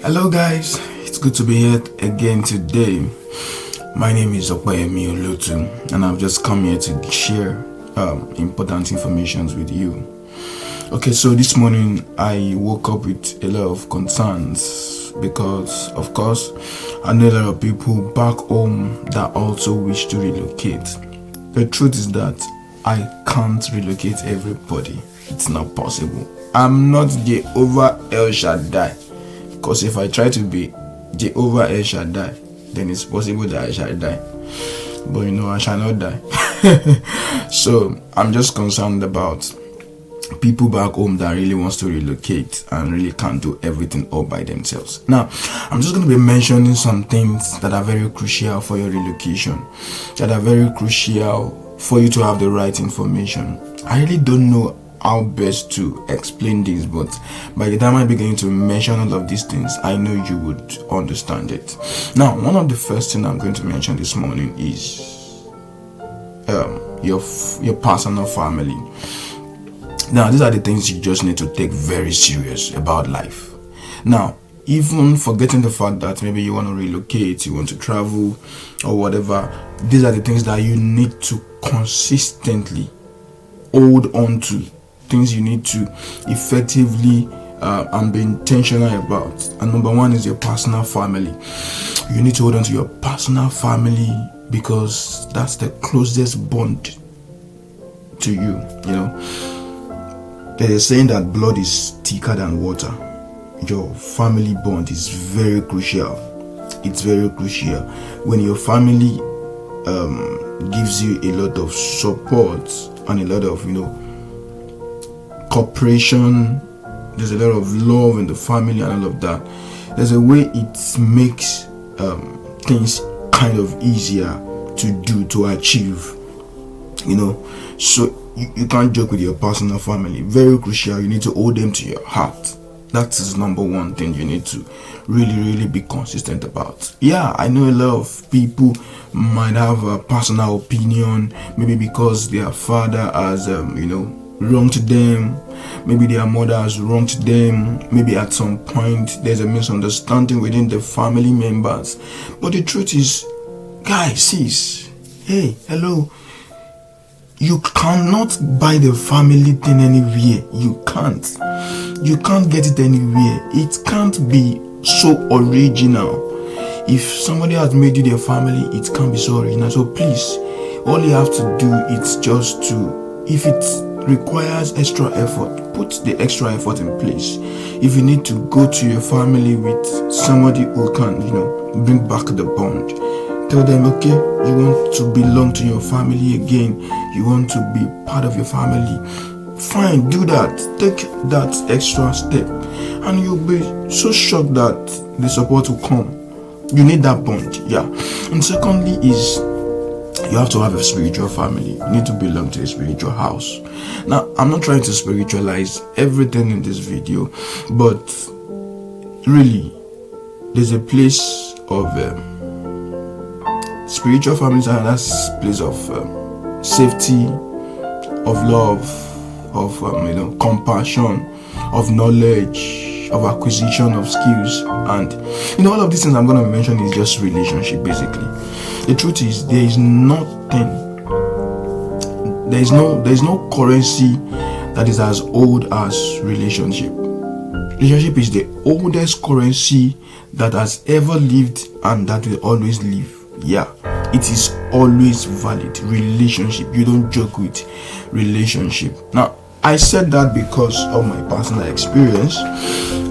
Hello guys, it's good to be here again today. My name is Opayemi Olotu and I've just come here to share important information with you. Okay, so this morning I woke up with a lot of concerns because of course I know a lot of people back home that also wish to relocate. The truth is that I can't relocate everybody. It's not possible. I'm not Jehovah El Shaddai. Because if I try to be Jehovah El Shaddai, then it's possible that I shall die. But I shall not die. So I'm just concerned about people back home that really wants to relocate and really can't do everything all by themselves. Now, I'm just going to be mentioning some things that are very crucial for your relocation, that are very crucial for you to have the right information. I really don't know how best to explain this, but by the time I begin to mention all of these things, I know you would understand it. Now, one of the first things I'm going to mention this morning is your personal family. Now, these are the things you just need to take very serious about life. Now, even forgetting the fact that maybe you want to relocate, you want to travel or whatever, these are the things that you need to consistently hold on to. Things you need to effectively and be intentional about. And number one is your personal family. You need to hold on to your personal family because that's the closest bond to you. There is saying that blood is thicker than water. Your family bond is very crucial. It's very crucial. When your family gives you a lot of support and a lot of cooperation, there's a lot of love in the family and all of that, there's a way it makes things kind of easier to do, to achieve. So you can't joke with your personal family. Very crucial. You need to hold them to your heart. That is number one thing you need to really be consistent about. Yeah, I know a lot of people might have a personal opinion, maybe because their father has wronged them, maybe their mother has wronged them, maybe at some point there's a misunderstanding within the family members. But the truth is, guys, sis, hey, hello, you cannot buy the family thing anywhere. You can't get it anywhere. It can't be so original. If somebody has made you their family, it can't be so original. So please, all you have to do is just to, if it requires extra effort, put the extra effort in place. If you need to go to your family with somebody who can bring back the bond, tell them, okay, you want to belong to your family again, you want to be part of your family, fine, do that. Take that extra step and you'll be so shocked that the support will come. You need that bond. Yeah. And secondly is, you have to have a spiritual family. You need to belong to a spiritual house. Now, I'm not trying to spiritualize everything in this video, but really, there's a place of spiritual families, and that's a place of safety, of love, of compassion, of knowledge, of acquisition of skills, and all of these things I'm going to mention is just relationship basically. The truth is, there is nothing, there is no currency that is as old as relationship. Relationship is the oldest currency that has ever lived and that will always live. Yeah, it is always valid. Relationship, you don't joke with relationship. Now, I said that because of my personal experience.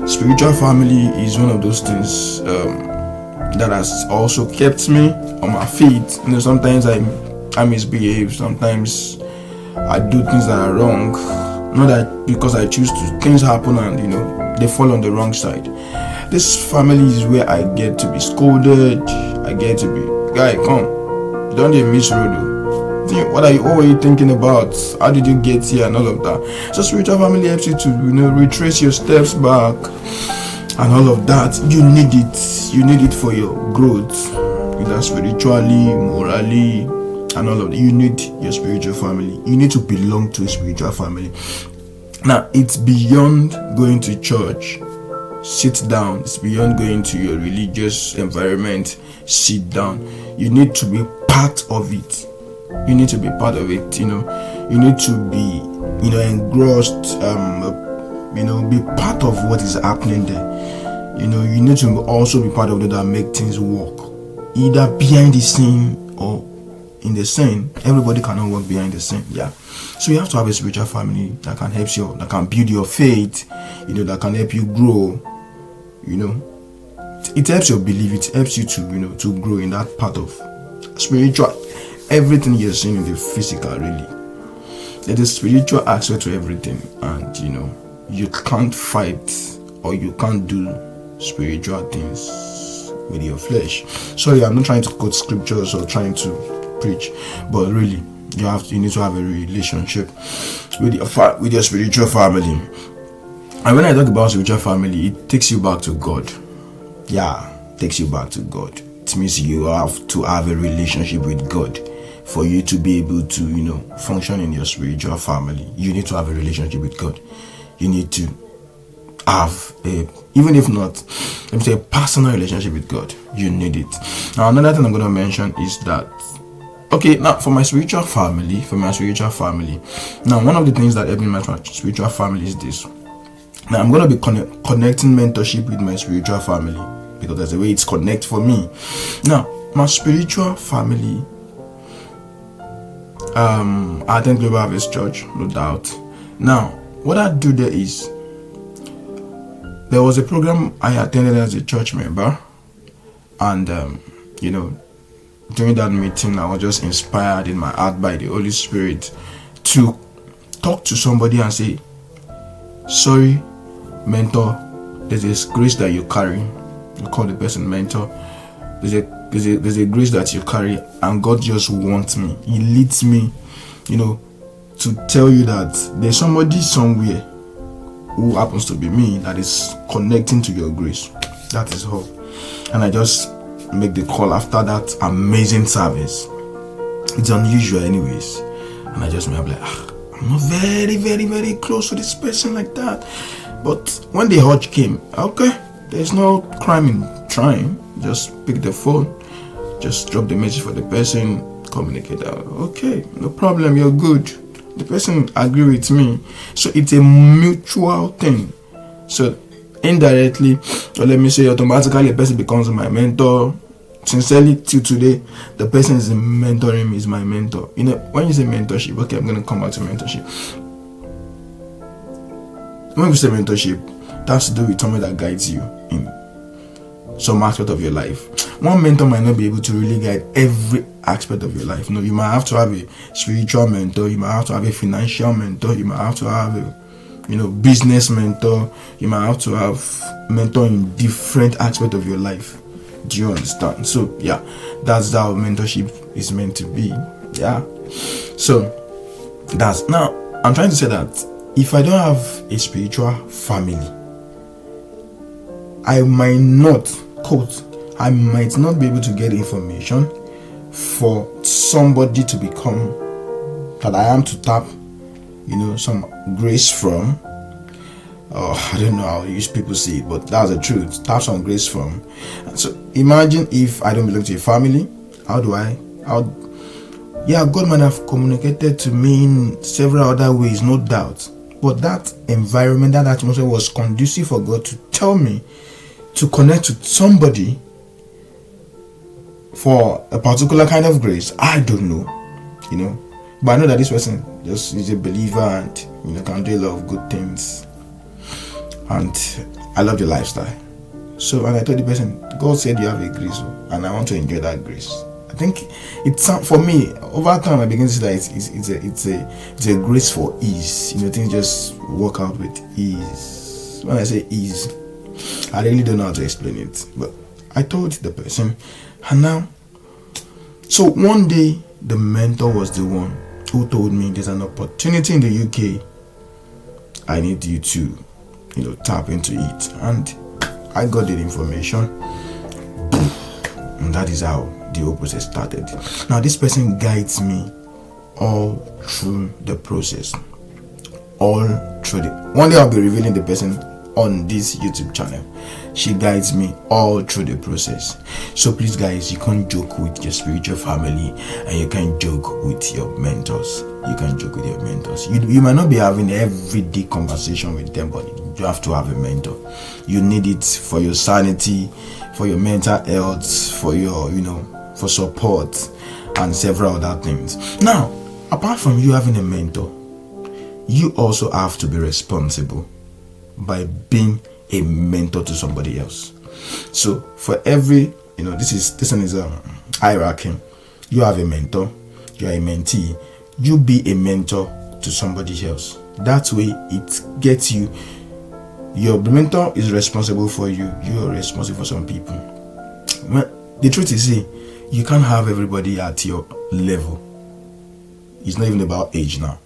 Spiritual family is one of those things that has also kept me on my feet. Sometimes I misbehave, sometimes I do things that are wrong, not that because I choose to. Things happen and they fall on the wrong side. This family is where I get to be scolded, I get to be, guy, come, don't even miss road. What are you thinking about? How did you get here and all of that? So spiritual family helps you to retrace your steps back and all of that. You need it for your growth, either spiritually, morally, and all of that. You need your spiritual family. You need to belong to a spiritual family. Now, it's beyond going to church sit down. It's beyond going to your religious environment, sit down. You need to be part of it. You need to be part of it, you know. You need to be, you know, engrossed, you know, be part of what is happening there. You know, you need to also be part of it that make things work. Either behind the scene or in the scene. Everybody cannot work behind the scene. Yeah. So you have to have a spiritual family that can help you, that can build your faith, you know, that can help you grow. You know, it helps your belief. It helps you to, you know, to grow in that part of spiritual. Everything you're seeing in the physical, really. There's a spiritual aspect to everything, and you know, you can't fight or you can't do spiritual things with your flesh. Sorry, I'm not trying to quote scriptures or trying to preach, but really, you need to have a relationship with your spiritual family. And when I talk about spiritual family, it takes you back to God. Yeah, it takes you back to God. It means you have to have a relationship with God for you to be able to, you know, function in your spiritual family. You need to have a relationship with God. You need to have a, even if not, let me say, a personal relationship with God. You need it. Now, another thing I'm going to mention is that, okay, now for my spiritual family, now one of the things that helped me in my spiritual family is this. Now I'm going to be connecting mentorship with my spiritual family, because that's the way it's connect for me. Now, my spiritual family, I attend Global Harvest Church, no doubt. Now, what I do there is, there was a program I attended as a church member, and you know, during that meeting, I was just inspired in my heart by the Holy Spirit to talk to somebody and say, sorry, mentor, there's this grace that you carry. You call the person mentor. There's a grace that you carry, and God just wants me. He leads me, you know, to tell you that there's somebody somewhere who happens to be me that is connecting to your grace. That is all. And I just make the call after that amazing service. It's unusual anyways. And I just may have like, I'm not very, very, very close to this person like that. But when the urge came, okay, there's no crime in trying. Just pick the phone, just drop the message for the person, communicate out. Okay, no problem, you're good. The person agree with me. So it's a mutual thing. So indirectly, or let me say automatically, the person becomes my mentor. Sincerely, till today, the person is mentoring me, is my mentor. You know, when you say mentorship, okay, I'm going to come back to mentorship. When we say mentorship, that's to do with someone that guides you in some aspect of your life. One mentor might not be able to really guide every aspect of your life. No, you might have to have a spiritual mentor, you might have to have a financial mentor, you might have to have a, you know, business mentor, you might have to have mentor in different aspects of your life. Do you understand? So yeah, that's how mentorship is meant to be. Yeah. So that's, now I'm trying to say that if I don't have a spiritual family, I might not be able to get information for somebody to become, that I am to tap, you know, some grace from. I don't know how use people see it, but that's the truth. Tap some grace from. And so imagine if I don't belong to a family. Yeah, God might have communicated to me in several other ways, no doubt. But that environment, that atmosphere was conducive for God to tell me to connect with somebody for a particular kind of grace. I don't know, you know, but I know that this person just is a believer and, you know, can do a lot of good things, and I love the lifestyle. So, and I told the person, God said you have a grace, and I want to enjoy that grace. I think it's, for me, over time I begin to see that it's a grace for ease. You know, things just work out with ease. When I say ease, I really don't know how to explain it, but I told the person, and now, so one day the mentor was the one who told me there's an opportunity in the UK. I need you to, you know, tap into it, and I got the information, and that is how the whole process started. Now this person guides me all through the process, all through the. One day I'll be revealing the person on this YouTube channel. She guides me all through the process. So please guys, you can't joke with your spiritual family, and you can't joke with your mentors. You can't joke with your mentors. You might not be having everyday conversation with them, but you have to have a mentor. You need it for your sanity, for your mental health, for your, for support and several other things. Now, apart from you having a mentor, you also have to be responsible by being a mentor to somebody else. So for every, this one is a hierarchy. You have a mentor, you are a mentee, you be a mentor to somebody else. That way it gets you, your mentor is responsible for you, you are responsible for some people. Well, the truth is, you can't have everybody at your level. It's not even about age now.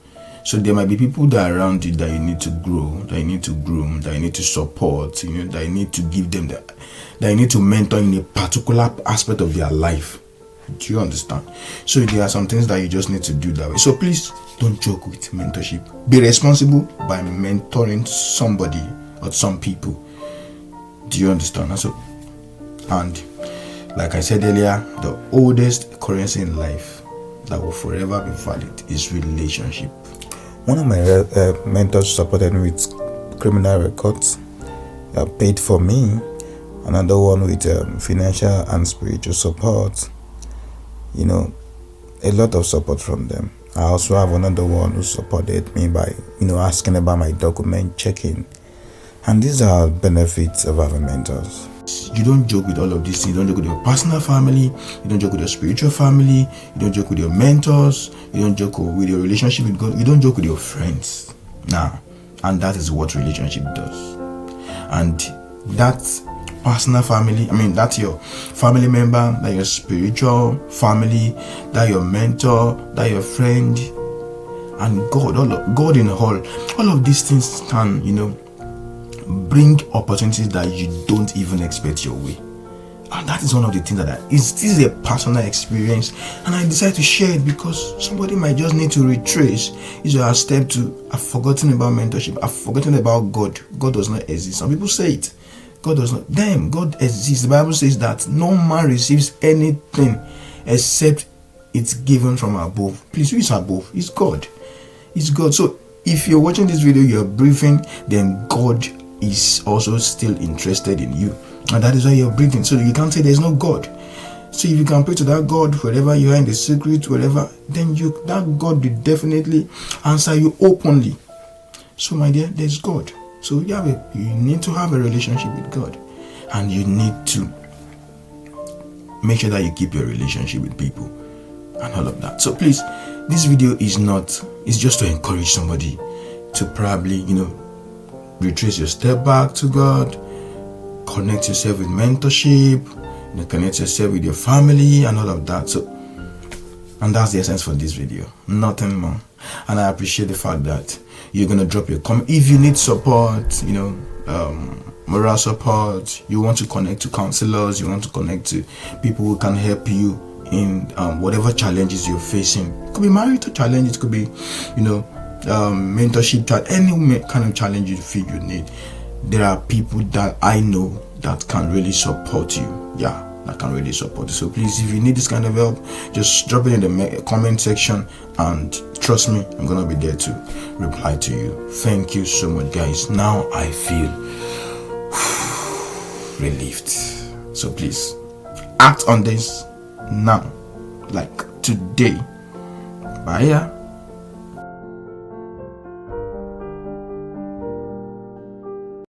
So there might be people that are around you that you need to grow, that you need to groom, that you need to support, that you need to give them that you need to mentor in a particular aspect of their life. Do you understand? So there are some things that you just need to do that way. So please don't joke with mentorship. Be responsible by mentoring somebody or some people. Do you understand? And like I said earlier, the oldest currency in life that will forever be valid is relationship. One of my mentors supported me with criminal records, paid for me. Another one with financial and spiritual support. A lot of support from them. I also have another one who supported me by, asking about my document checking. And these are benefits of having mentors. You don't joke with all of these things. You don't joke with your personal family. You don't joke with your spiritual family. You don't joke with your mentors. You don't joke with your relationship with God. You don't joke with your friends. And that is what relationship does. And that personal family, that's your family member, that your spiritual family, that your mentor, that your friend, and God in all of these things can, bring opportunities that you don't even expect your way. And that is one of the things this is a personal experience, and I decided to share it because somebody might just need to retrace his or her step to, I've forgotten about mentorship, I've forgotten about God. God does not exist. Some people say it. God does not. Damn, God exists. The Bible says that no man receives anything except it's given from above. Please, who is above? It's God. It's God. So if you're watching this video, you're breathing, then God is also still interested in you, and that is why you're breathing. So you can't say there's no God. So if you can pray to that God wherever you are in the secret, wherever, then that God will definitely answer you openly. So my dear, there's God. So you need to have a relationship with God, and you need to make sure that you keep your relationship with people and all of that. So please, this video is just to encourage somebody to probably retrace your step back to God, connect yourself with mentorship, connect yourself with your family and all of that. So, and that's the essence for this video, nothing more. And I appreciate the fact that you're gonna drop your comment. If you need support, moral support, you want to connect to counselors, you want to connect to people who can help you in whatever challenges you're facing. It could be marital challenge, it could be mentorship, any kind of challenge you feel you need. There are people that I know that can really support you. That can really support you. So please, if you need this kind of help, just drop it in the comment section, and trust me, I'm gonna be there to reply to you. Thank you so much, guys. Now I feel relieved. So please act on this now, like today. Bye.